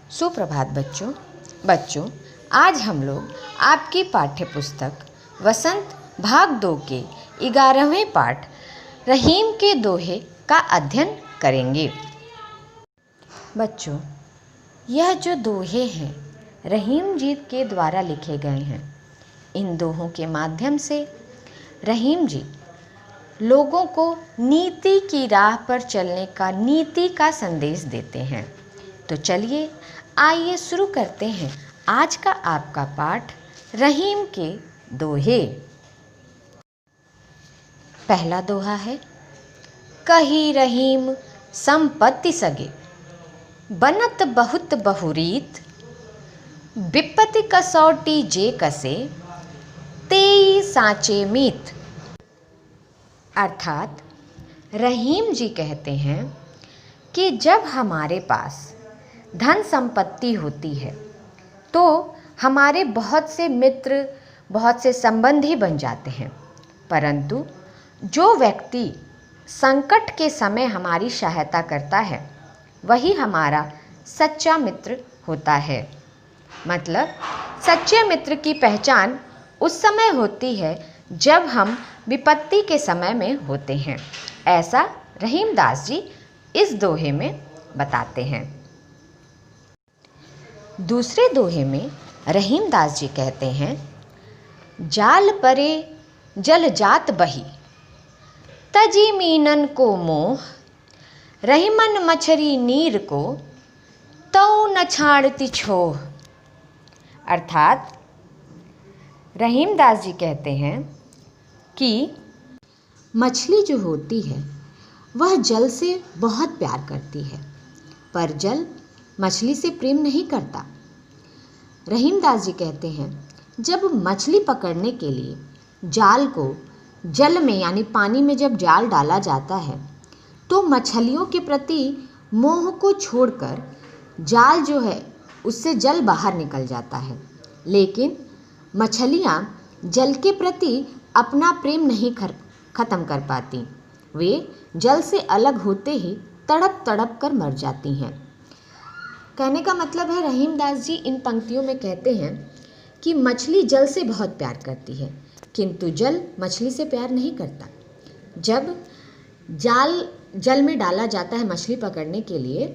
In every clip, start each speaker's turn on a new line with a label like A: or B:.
A: सुप्रभात बच्चों आज हम लोग आपकी पाठ्य पुस्तक वसंत भाग 2 के 11वें पाठ रहीम के दोहे का अध्ययन करेंगे। बच्चों, यह जो दोहे हैं रहीम जी के द्वारा लिखे गए हैं। इन दोहों के माध्यम से रहीम जी लोगों को नीति की राह पर चलने का नीति का संदेश देते हैं। तो चलिए आइए शुरू करते हैं आज का आपका पाठ रहीम के दोहे। पहला दोहा है, कही रहीम संपत्ति सगे, बनत बहुत बहुरीत, विपत्ति कसौटी जे कसे, तेई साचे मीत। अर्थात रहीम जी कहते हैं कि जब हमारे पास धन संपत्ति होती है तो हमारे बहुत से मित्र, बहुत से संबंधी बन जाते हैं, परंतु जो व्यक्ति संकट के समय हमारी सहायता करता है वही हमारा सच्चा मित्र होता है। मतलब सच्चे मित्र की पहचान उस समय होती है जब हम विपत्ति के समय में होते हैं। ऐसा रहीमदास जी इस दोहे में बताते हैं। दूसरे दोहे में रहीमदास जी कहते हैं, जाल परे जल जात बही, तजी मीनन को मोह, रहीमन मछरी नीर को, तौ न छाड़ती छोह। अर्थात रहीमदास जी कहते हैं कि मछली जो होती है वह जल से बहुत प्यार करती है, पर जल मछली से प्रेम नहीं करता। रहीमदास जी कहते हैं, जब मछली पकड़ने के लिए जाल को जल में यानी पानी में जब जाल डाला जाता है तो मछलियों के प्रति मोह को छोड़कर जाल जो है उससे जल बाहर निकल जाता है, लेकिन मछलियाँ जल के प्रति अपना प्रेम नहीं खत्म कर पाती। वे जल से अलग होते ही तड़प तड़प कर मर जाती हैं। कहने का मतलब है रहीमदास जी इन पंक्तियों में कहते हैं कि मछली जल से बहुत प्यार करती है, किंतु जल मछली से प्यार नहीं करता। जब जाल जल में डाला जाता है मछली पकड़ने के लिए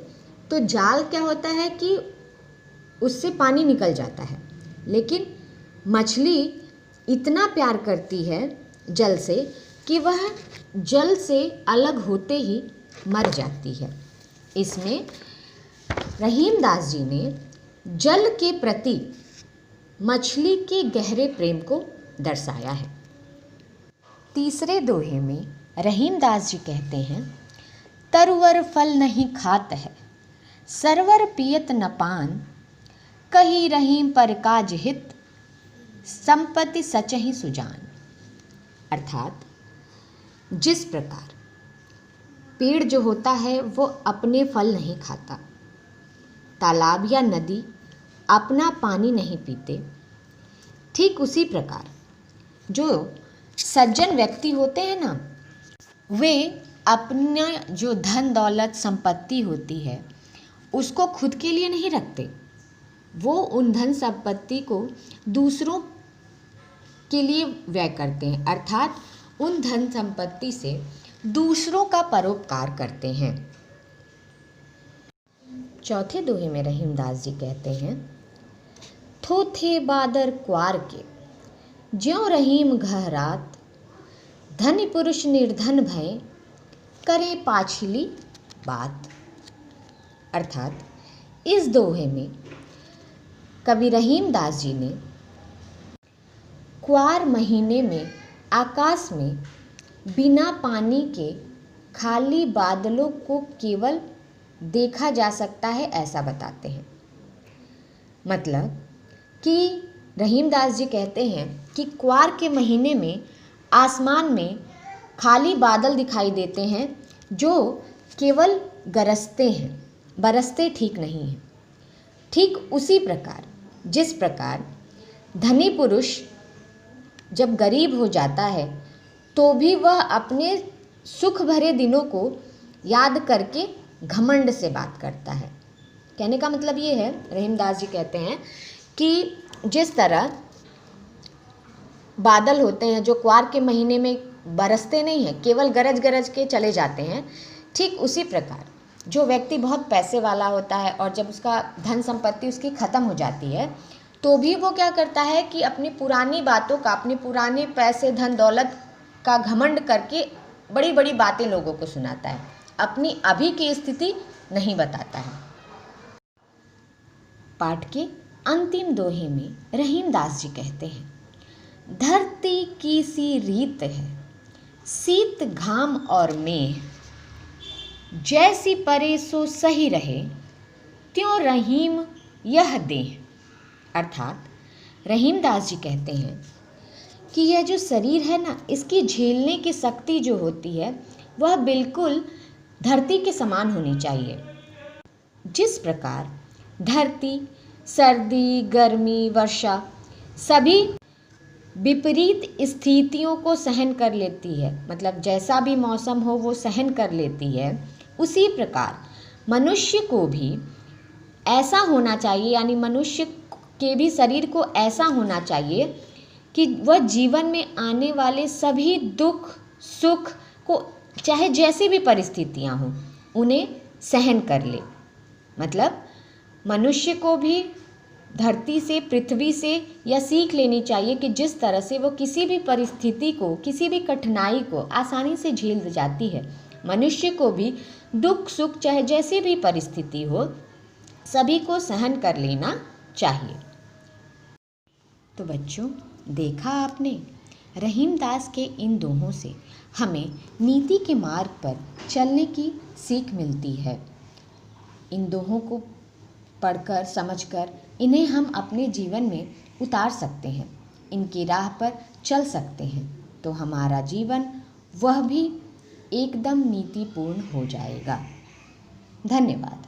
A: तो जाल क्या होता है कि उससे पानी निकल जाता है, लेकिन मछली इतना प्यार करती है जल से कि वह जल से अलग होते ही मर जाती है। इसमें रहीमदास जी ने जल के प्रति मछली के गहरे प्रेम को दर्शाया है। तीसरे दोहे में रहीमदास जी कहते हैं, तरवर फल नहीं खात है, सरवर पियत न पान, कही रहीम पर काज हित, संपत्ति सच ही सुजान। अर्थात जिस प्रकार पेड़ जो होता है वो अपने फल नहीं खाता, तालाब या नदी अपना पानी नहीं पीते, ठीक उसी प्रकार जो सज्जन व्यक्ति होते हैं ना, वे अपना जो धन दौलत संपत्ति होती है उसको खुद के लिए नहीं रखते, वो उन धन संपत्ति को दूसरों के लिए व्यय करते हैं। अर्थात उन धन संपत्ति से दूसरों का परोपकार करते हैं। चौथे दोहे में रहीमदास जी कहते हैं, थोथे बादर क्वार के, ज्यों रहीम घहरात, धनी पुरुष निर्धन भय, करे पाछली बात। अर्थात इस दोहे में कवि रहीमदास जी ने क्वार महीने में आकाश में बिना पानी के खाली बादलों को केवल देखा जा सकता है, ऐसा बताते हैं। मतलब कि रहीमदास जी कहते हैं कि क्वार के महीने में आसमान में खाली बादल दिखाई देते हैं जो केवल गरजते हैं, बरसते ठीक नहीं हैं। ठीक उसी प्रकार जिस प्रकार धनी पुरुष जब गरीब हो जाता है तो भी वह अपने सुख भरे दिनों को याद करके घमंड से बात करता है, कहने का मतलब ये है, रहीमदास जी कहते हैं कि जिस तरह बादल होते हैं जो क्वार के महीने में बरसते नहीं हैं, केवल गरज गरज के चले जाते हैं, ठीक उसी प्रकार जो व्यक्ति बहुत पैसे वाला होता है और जब उसका धन संपत्ति उसकी ख़त्म हो जाती है तो भी वो क्या करता है कि अपनी पुरानी बातों का, अपने पुराने पैसे धन दौलत का घमंड करके बड़ी बड़ी बातें लोगों को सुनाता है, अपनी अभी की स्थिति नहीं बताता है। पाठ के अंतिम दोहे में रहीमदास जी कहते हैं, धरती की सी रीत है, शीत घाम और मेह, जैसी परे सो सही रहे, त्यों रहीम यह देह। अर्थात रहीमदास जी कहते हैं कि यह जो शरीर है ना, इसकी झेलने की शक्ति जो होती है वह बिल्कुल धरती के समान होनी चाहिए। जिस प्रकार धरती सर्दी, गर्मी, वर्षा सभी विपरीत स्थितियों को सहन कर लेती है, मतलब जैसा भी मौसम हो वो सहन कर लेती है, उसी प्रकार मनुष्य को भी ऐसा होना चाहिए, यानी मनुष्य के भी शरीर को ऐसा होना चाहिए कि वह जीवन में आने वाले सभी दुख सुख को, चाहे जैसी भी परिस्थितियां हों, उन्हें सहन कर ले। मतलब मनुष्य को भी धरती से, पृथ्वी से यह सीख लेनी चाहिए कि जिस तरह से वो किसी भी परिस्थिति को, किसी भी कठिनाई को आसानी से झेल जाती है, मनुष्य को भी दुख सुख चाहे जैसी भी परिस्थिति हो सभी को सहन कर लेना चाहिए। तो बच्चों, देखा आपने, रहीमदास के इन दोहों से हमें नीति के मार्ग पर चलने की सीख मिलती है। इन दोहों को पढ़कर, समझकर इन्हें हम अपने जीवन में उतार सकते हैं, इनकी राह पर चल सकते हैं, तो हमारा जीवन वह भी एकदम नीतिपूर्ण हो जाएगा। धन्यवाद।